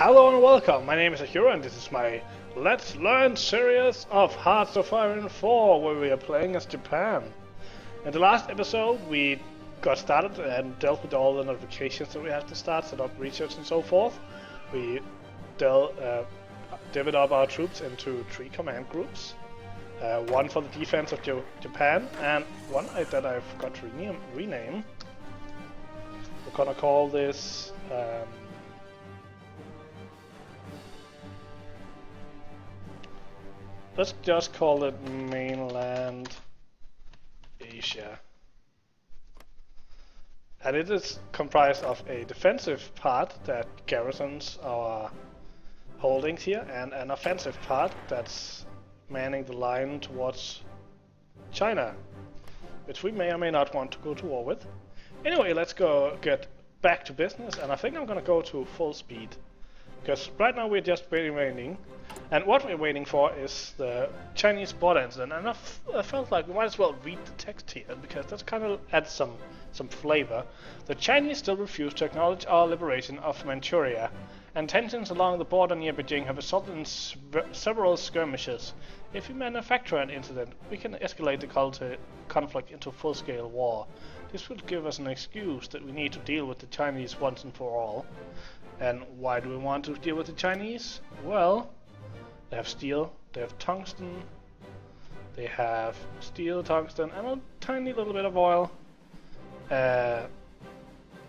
Hello and welcome, my name is HOI4 and this is my Let's Learn series of Hearts of Iron 4 where we are playing as Japan. In the last episode we got started and dealt with all the notifications that we have to start, set up research and so forth. We divided up our troops into 3 command groups. One for the defense of Japan and one that I forgot to rename. We're gonna call this let's just call it Mainland Asia. And it is comprised of a defensive part that garrisons our holdings here and an offensive part that's manning the line towards China, which we may or may not want to go to war with. Anyway, let's go get back to business, and I think I'm gonna go to full speed. Because right now we're just waiting, and what we're waiting for is the Chinese border incident, and I felt like we might as well read the text here, because that's kind of adds some flavor. The Chinese still refuse to acknowledge our liberation of Manchuria, and tensions along the border near Beijing have resulted in several skirmishes. If we manufacture an incident, we can escalate the conflict into full-scale war. This would give us an excuse that we need to deal with the Chinese once and for all. And why do we want to deal with the Chinese? Well, they have steel, they have tungsten, they have steel, tungsten, and a tiny little bit of oil.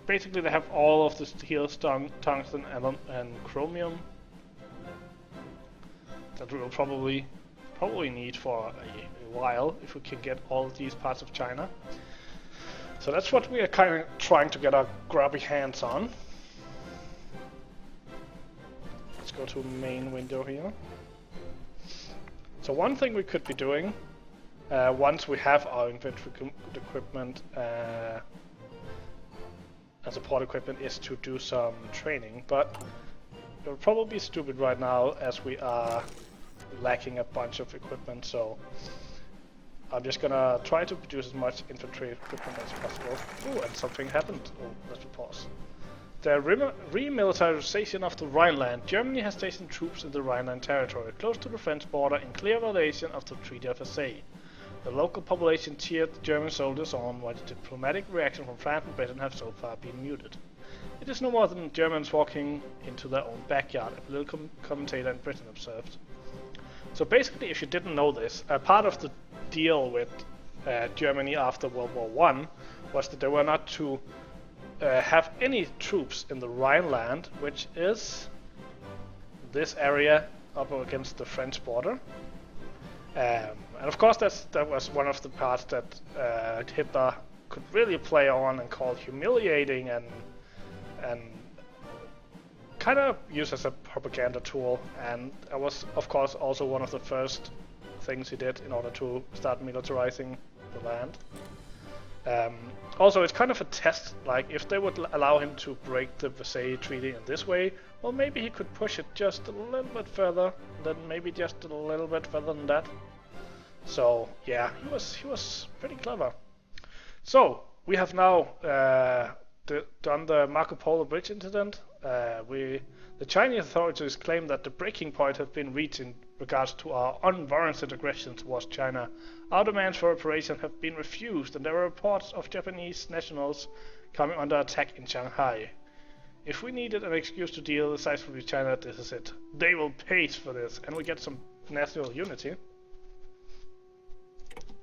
Basically, they have all of the steel, tungsten, and chromium that we will probably need for a while if we can get all of these parts of China. So that's what we are kind of trying to get our grubby hands on. Let's go to main window here. So one thing we could be doing once we have our infantry equipment and support equipment is to do some training, but it would probably be stupid right now as we are lacking a bunch of equipment, so I'm just gonna try to produce as much infantry equipment as possible. Oh, and something happened. Oh, let's pause. The remilitarization of the Rhineland. Germany has stationed troops in the Rhineland territory, close to the French border, in clear violation of the Treaty of Versailles. The local population cheered the German soldiers on, while the diplomatic reaction from France and Britain have so far been muted. It is no more than Germans walking into their own backyard, a political commentator in Britain observed. So basically, if you didn't know this, part of the deal with Germany after World War I was that they were not to have any troops in the Rhineland, which is this area up against the French border. And of course that was one of the parts that Hitler could really play on and call humiliating and kind of use as a propaganda tool, and that was of course also one of the first things he did in order to start militarizing the land. Also, it's kind of a test, like if they would allow him to break the Versailles Treaty in this way, well, maybe he could push it just a little bit further, then maybe just a little bit further than that. So yeah, he was pretty clever. So we have now done the Marco Polo Bridge incident. The Chinese authorities claim that the breaking point has been reached in regards to our unwarranted aggression towards China. Our demands for reparation have been refused, and there are reports of Japanese nationals coming under attack in Shanghai. If we needed an excuse to deal decisively with China, this is it. They will pay for this, and we get some national unity.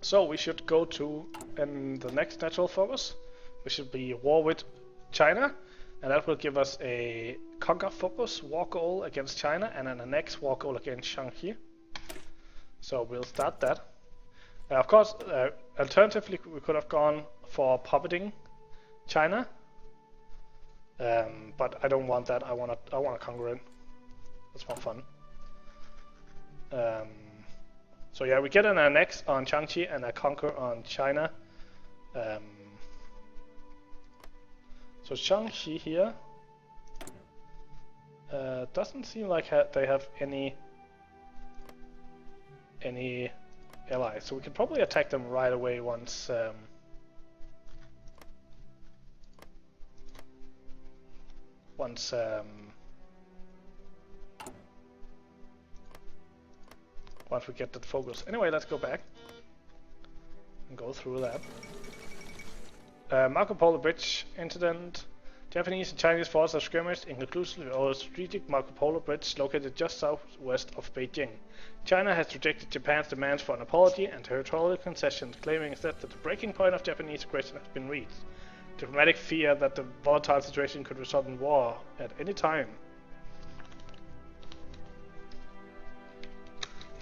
So we should go to the next natural focus, which should be war with China. And that will give us a conquer focus war goal against China and then a next war goal against Shanxi. So we'll start that. Of course, alternatively we could have gone for puppeting China, but I don't want that. I want to conquer it. That's more fun. So yeah, we get an annex on Shanxi and a conquer on China. So Shanxi here doesn't seem like they have any allies, so we can probably attack them right away once once we get that focus. Anyway, let's go back and go through that. Marco Polo Bridge incident. Japanese and Chinese forces have skirmished inconclusively over the strategic Marco Polo Bridge located just southwest of Beijing. China has rejected Japan's demands for an apology and territorial concessions, claiming instead that the breaking point of Japanese aggression has been reached. Diplomatic fear that the volatile situation could result in war at any time.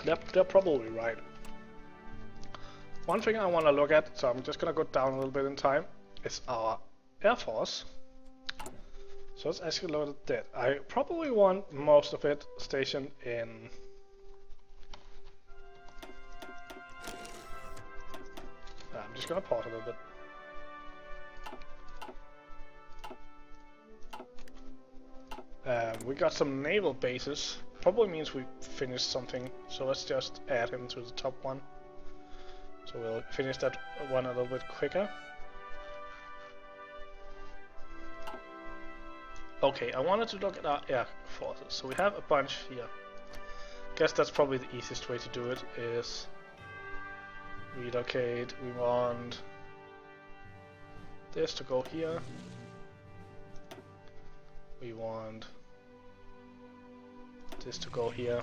They're probably right. One thing I want to look at, so I'm just going to go down a little bit in time, is our Air Force. So let's actually look at that. I probably want most of it stationed in... I'm just going to pause a little bit. We got some naval bases. Probably means we finished something, so let's just add him to the top one. So we'll finish that one a little bit quicker. Okay, I wanted to look at our air forces. So we have a bunch here. Guess that's probably the easiest way to do it, is relocate. We want this to go here. We want this to go here.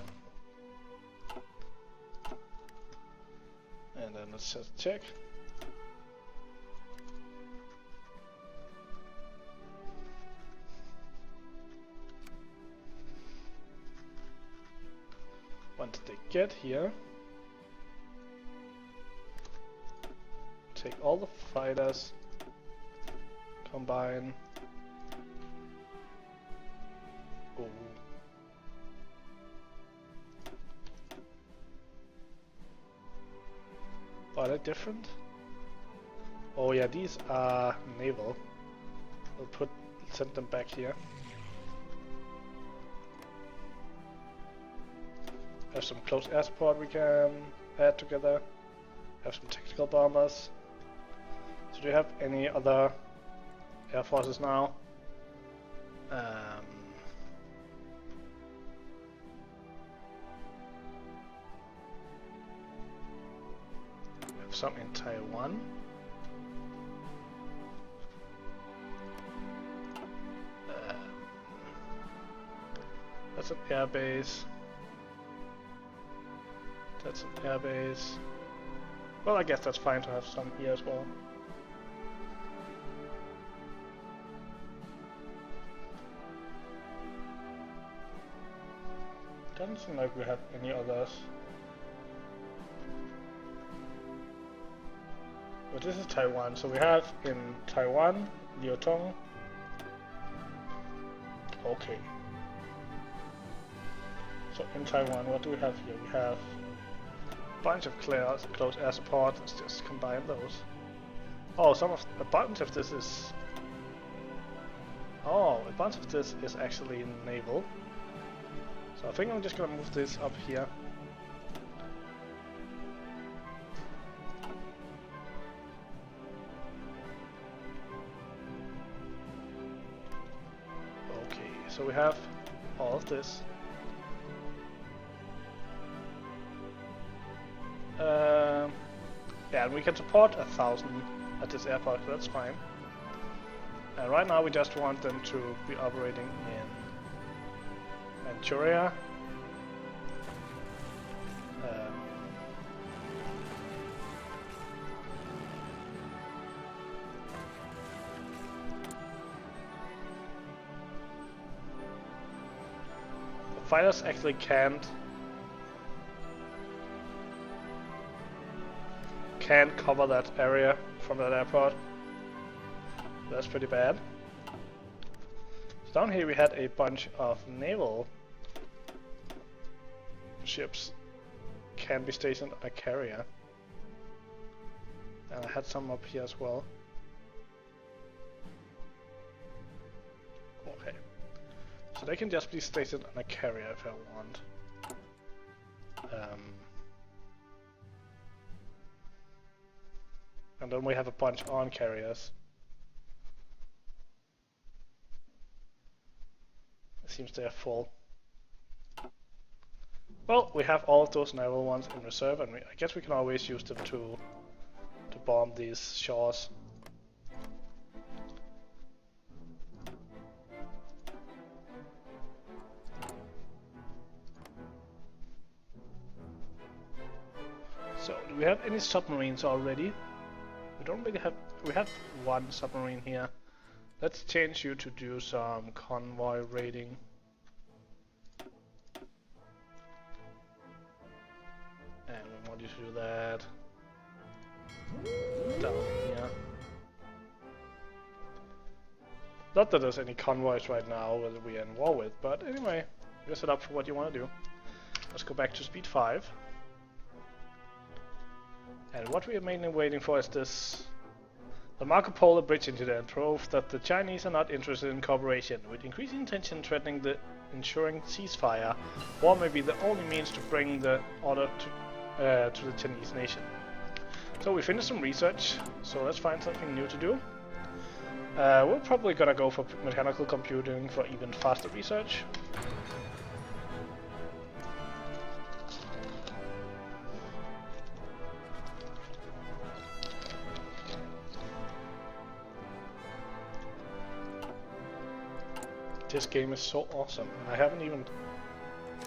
And then let's just check. Once they get here, take all the fighters, combine. Ooh. Are they different? Oh yeah, these are naval. We'll send them back here. Have some close air support we can add together. Have some tactical bombers. So do you have any other air forces now? Some in Taiwan. That's an air base. That's an air base. Well, I guess that's fine to have some here as well. Doesn't seem like we have any others. But this is Taiwan, so we have in Taiwan, Liaotong. Okay. So in Taiwan, what do we have here? We have a bunch of close air support. Let's just combine those. Oh, a bunch of this is... Oh, a bunch of this is actually naval. So I think I'm just gonna move this up here. So we have all of this. Yeah, and we can support 1,000 at this airport, so that's fine. And right now we just want them to be operating in Manchuria. Fighters actually can't cover that area from that airport. That's pretty bad. So down here we had a bunch of naval ships can be stationed on a carrier. And I had some up here as well. Okay. So they can just be stationed on a carrier if I want. And then we have a bunch on carriers. It seems they are full. Well, we have all of those naval ones in reserve, and I guess we can always use them to bomb these shores. So, do we have any submarines already? We don't really have. We have one submarine here. Let's change you to do some convoy raiding. And we want you to do that down here. Not that there's any convoys right now that we are in war with, but anyway, you're set up for what you want to do. Let's go back to speed 5. And what we are mainly waiting for is this. The Polo Bridge incident proved that the Chinese are not interested in cooperation. With increasing tension threatening the ensuring ceasefire, war may be the only means to bring the order to the Chinese nation. So we finished some research, so let's find something new to do. We're probably gonna go for mechanical computing for even faster research. This game is so awesome. I haven't even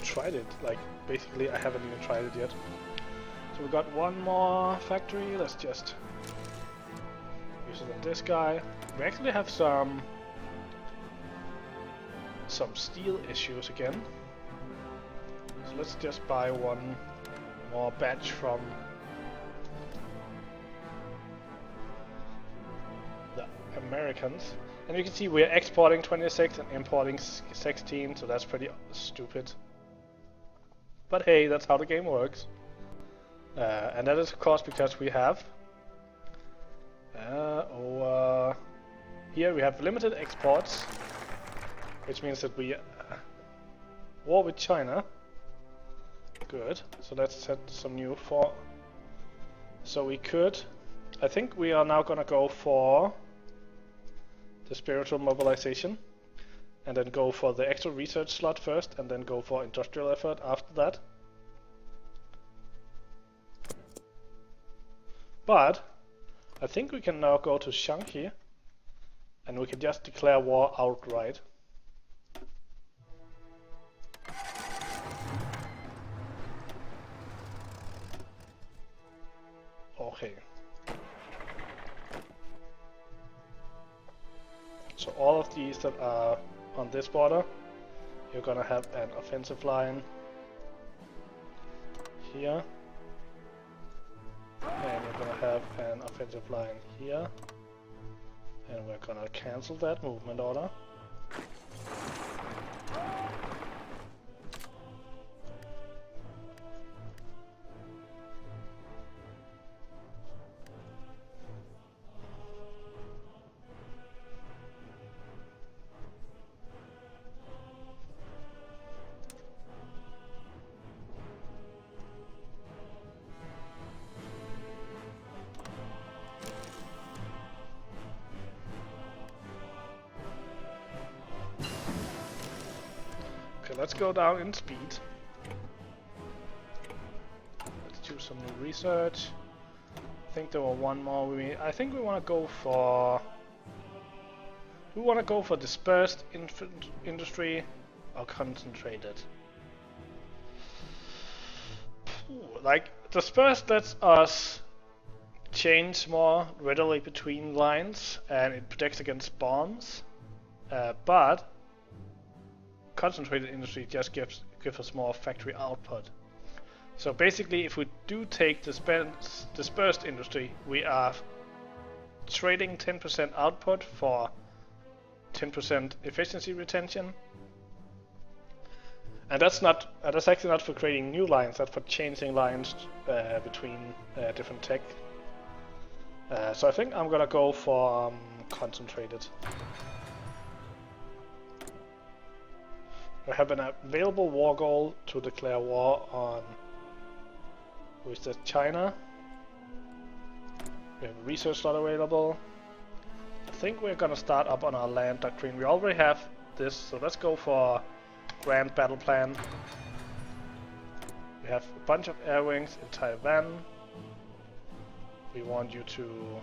tried it. Like, basically, I haven't even tried it yet. So we got one more factory. Let's just use it on this guy. We actually have some steel issues again. So let's just buy one more batch from the Americans. And you can see we're exporting 26 and importing 16, so that's pretty stupid. But hey, that's how the game works. And that is of course because we have here we have limited exports, which means that we war with China. Good. So let's set some new for. So we could. I think we are now gonna go for the spiritual mobilization, and then go for the extra research slot first, and then go for industrial effort after that. But I think we can now go to Shanxi, and we can just declare war outright. Okay. So all of these that are on this border, you're gonna have an offensive line here, and you're gonna have an offensive line here, and we're gonna cancel that movement order. Okay, let's go down in speed. Let's do some new research. I think there were one more. I think we want to go for. We want to go for dispersed industry or concentrated. Like dispersed lets us change more readily between lines, and it protects against bombs. But concentrated industry just gives us more factory output. So basically, if we do take dispersed industry, we are trading 10% output for 10% efficiency retention, and that's actually not for creating new lines. That's for changing lines between different tech. So I think I'm gonna go for concentrated. We have an available war goal to declare war on, who is that, China. We have a research slot available. I think we're gonna start up on our land doctrine. We already have this, so let's go for grand battle plan. We have a bunch of air wings in Taiwan. We want you to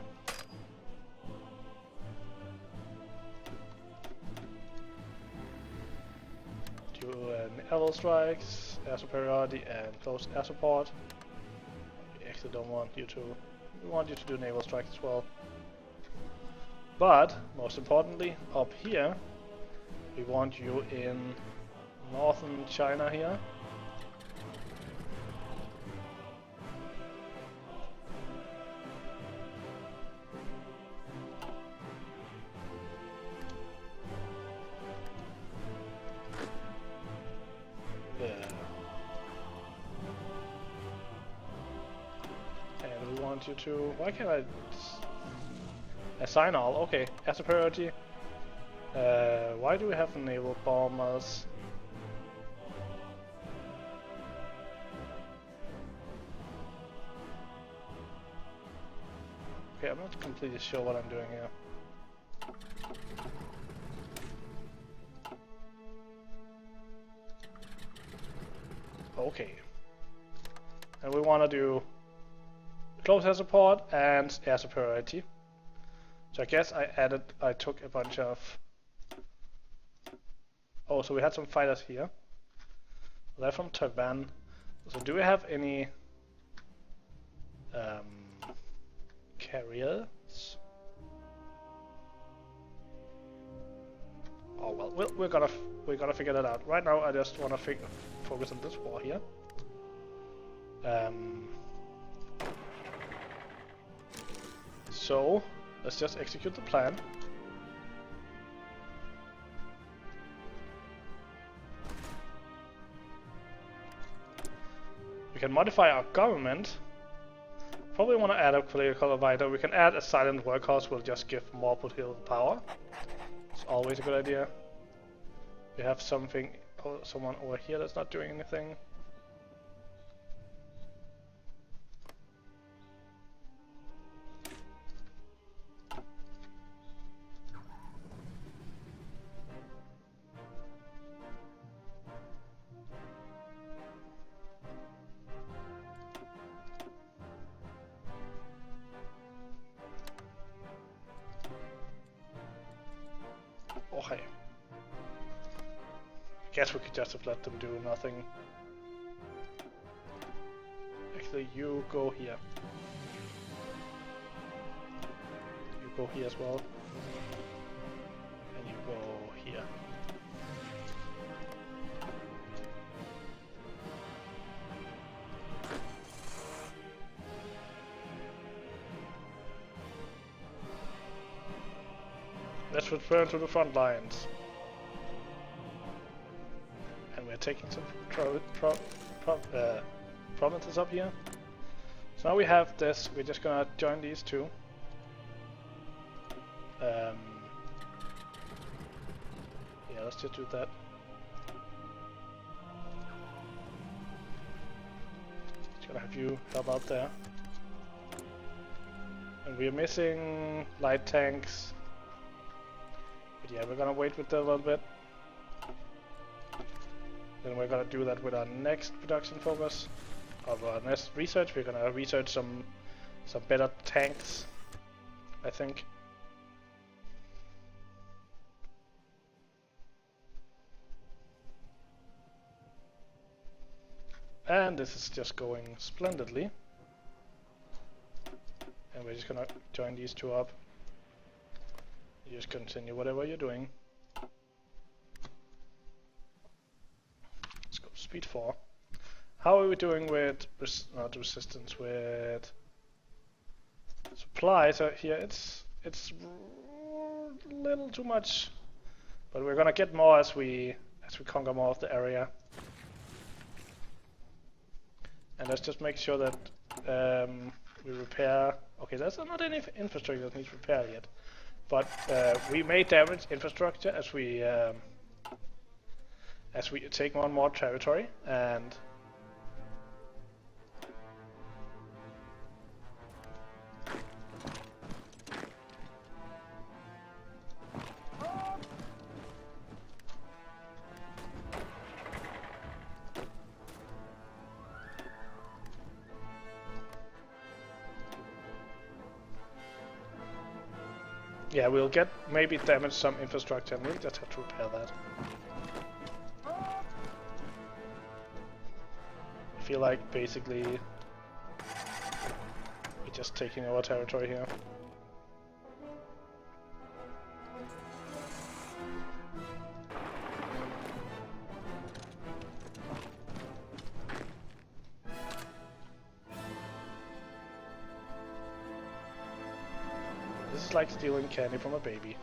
do naval strikes, air superiority, and close air support. We actually don't want you to. We want you to do naval strikes as well. But most importantly, up here, we want you in northern China here. And we want you to. Why can't I assign all? Okay, air superiority. Why do we have naval bombers? Okay, I'm not completely sure what I'm doing here. Okay. And we want to do close air support and air superiority. So I guess I took a bunch of... Oh, so we had some fighters here. They're from Taiwan. So do we have any carriers? Oh well, we're gonna figure that out. Right now, I just want to focus on this war here. So let's just execute the plan. We can modify our government. Probably want to add a political advisor. We can add a silent workhouse. Will just give more political power. It's always a good idea. We have someone over here that's not doing anything. Okay. Guess we could just have let them do nothing. Actually, you go here. You go here as well. And you go here. Let's return to the front lines. And we're taking some provinces up here. So now we have this, we're just gonna join these two. Yeah, let's just do that. Just gonna have you help out there. And we're missing light tanks. But yeah, we're gonna wait with that a little bit. Then we're gonna do that with our next production focus of our next research. We're gonna research some better tanks, I think. And this is just going splendidly. And we're just gonna join these two up. You just continue whatever you're doing. Let's go speed 4. How are we doing with not resistance, with supply? So here it's a little too much, but we're gonna get more as we conquer more of the area. And let's just make sure that we repair. Okay, there's not any infrastructure that needs repair yet, but we may damage infrastructure as we take more and more territory. And Yeah, we'll get maybe damage some infrastructure and we'll just have to repair that. I feel like basically we're just taking over territory here. This is like stealing candy from a baby.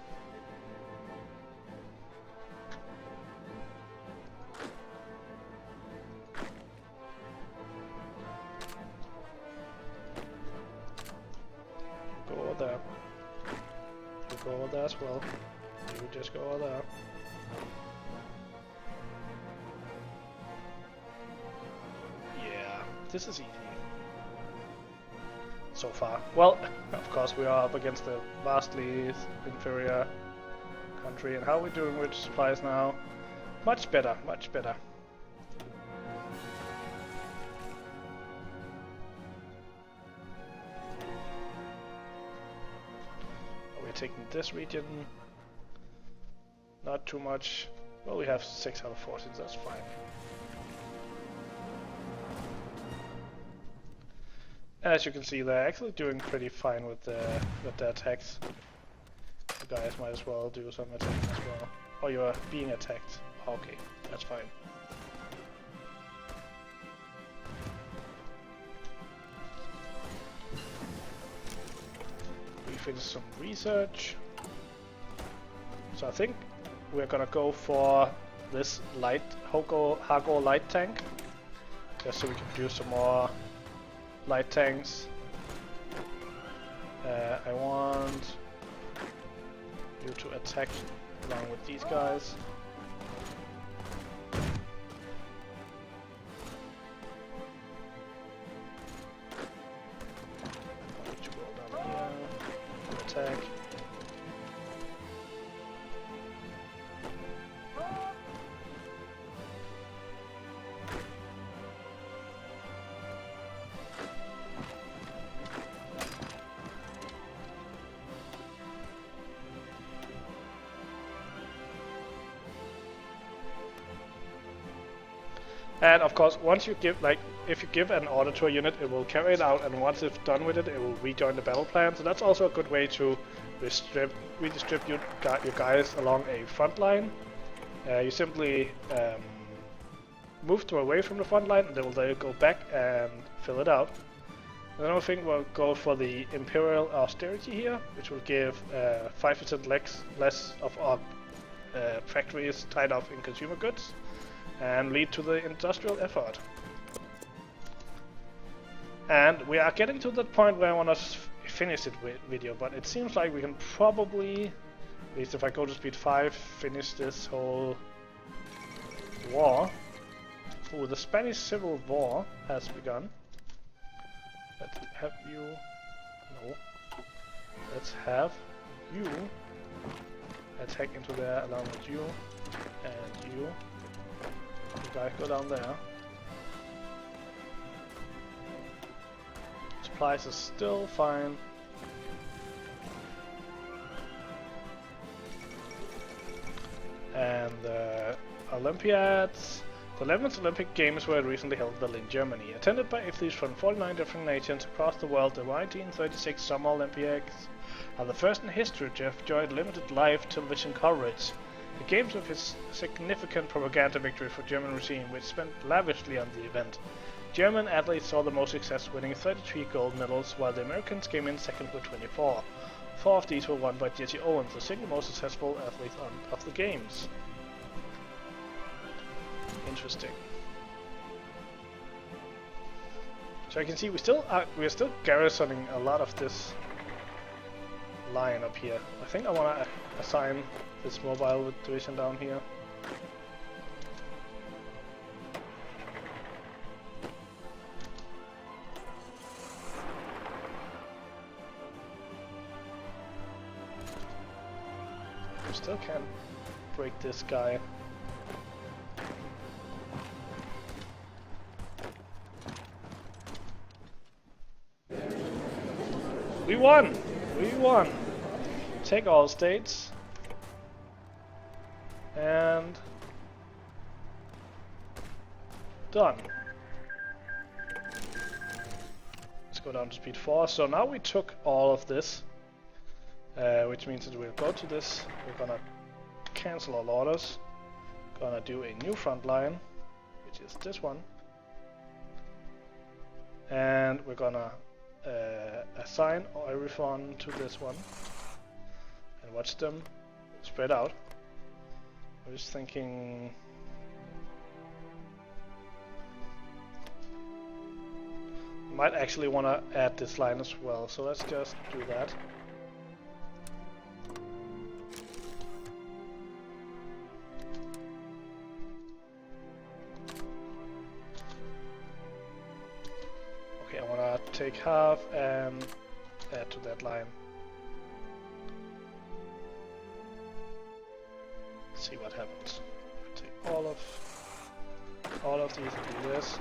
Go over there. You go over there as well. You just go over there. Yeah, this is easy. So far. Well, of course we are up against a vastly inferior country, and how are we doing with supplies now? Much better, much better. We're taking this region. Not too much. Well, we have 6 out of 14, that's fine. As you can see, they're actually doing pretty fine with their attacks. You guys might as well do some attacking as well. Oh, you are being attacked. Okay, that's fine. We finished some research. So I think we're gonna go for this light HOI4 light tank, just so we can produce some more light tanks. I want you to attack along with these guys. I want you to go down here, attack. And of course, once you give, like, if you give an order to a unit, it will carry it out, and once it's done with it, it will rejoin the battle plan. So that's also a good way to redistribute your guys along a front line. You simply move them away from the front line, and they will then go back and fill it out. Another thing, we'll go for the Imperial Austerity here, which will give 5% less of our factories tied up in consumer goods, and lead to the industrial effort. And we are getting to that point where I want to finish this video, but it seems like we can probably, at least if I go to speed 5, finish this whole war. Oh, the Spanish Civil War has begun. Let's have you... no. Let's have you attack into there along with you, and you. You guys go down there. Supplies are still fine. And Olympiads. The 11th Olympic Games were recently held in Berlin, Germany. Attended by athletes from 49 different nations across the world, the 1936 Summer Olympics are the first in history to have enjoyed limited live television coverage. The Games were a significant propaganda victory for the German regime, which spent lavishly on the event. German athletes saw the most success, winning 33 gold medals, while the Americans came in second with 24. 4 of these were won by Jesse Owens, the single most successful athlete of the Games. Interesting. So I can see we're still garrisoning a lot of this line up here. I think I want to assign this mobile division down here. I still can't break this guy. We won! We won! take all states and done. Let's go down to speed 4. So now we took all of this, which means that we'll go to this. We're gonna cancel all orders. Gonna do a new front line, which is this one, and we're gonna assign everyone to this one and watch them spread out. I was thinking might actually want to add this line as well, so let's just do that. Okay, I want to take half and add to that line. See what happens. Take all of these and do this.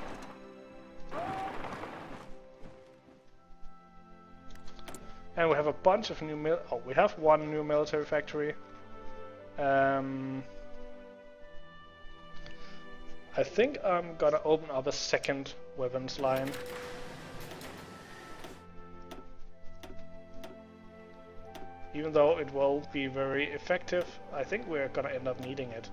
And we have a bunch of new we have one new military factory. I think I'm gonna open up a second weapons line. Even though it won't be very effective, I think we're gonna end up needing it.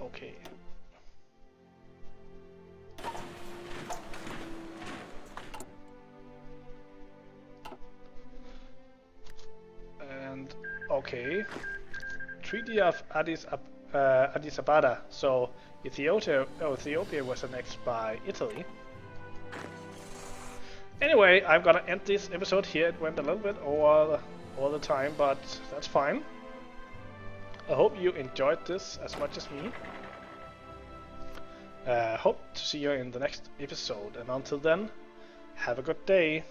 Okay. And okay, Treaty of Addis Ababa. So Ethiopia was annexed by Italy. Anyway, I'm gonna end this episode here. It went a little bit over all the time, but that's fine. I hope you enjoyed this as much as me. Hope to see you in the next episode, and until then, have a good day.